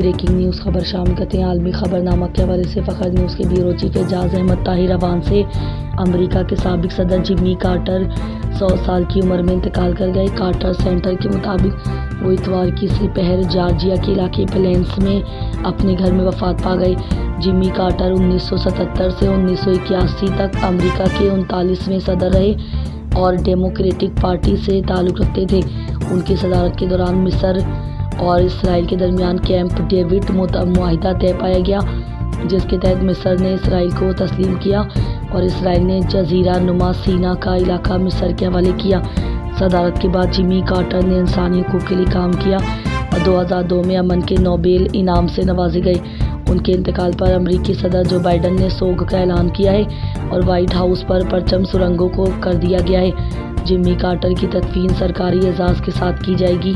Breaking news خبر شامل کرتے ہیں۔ عالمی خبر نامہ کے حوالے سے فخر نیوز کے بیورو چیف اعجاز احمد طاہر افغان سے امریکہ کے سابق صدر جمی کارٹر 100 سال کی عمر میں انتقال کر گئے۔ کارٹر سینٹر کے مطابق وہ اتوار کی سپہر جارجیا کے علاقے پلینس میں اپنے گھر میں وفات پا گئے۔ جمی کارٹر 1977 سے 1981 تک امریکہ کے 39ویں صدر رہے اور ڈیموکریٹک پارٹی سے تعلق رکھتے تھے۔ ان کی صدارت کے دوران مصر اور اسرائیل کے درمیان کیمپ ڈیوڈ معاہدہ طے پایا گیا، جس کے تحت مصر نے اسرائیل کو تسلیم کیا اور اسرائیل نے جزیرہ نما سینا کا علاقہ مصر کے حوالے کیا۔ صدارت کے بعد جمی کارٹر نے انسانی حقوق کے لیے کام کیا اور 2002 میں امن کے نوبیل انعام سے نوازے گئے۔ ان کے انتقال پر امریکی صدر جو بائیڈن نے سوگ کا اعلان کیا ہے اور وائٹ ہاؤس پر پرچم سرنگوں کو کر دیا گیا ہے۔ جمی کارٹر کی تدفین سرکاری اعزاز کے ساتھ کی جائے گی۔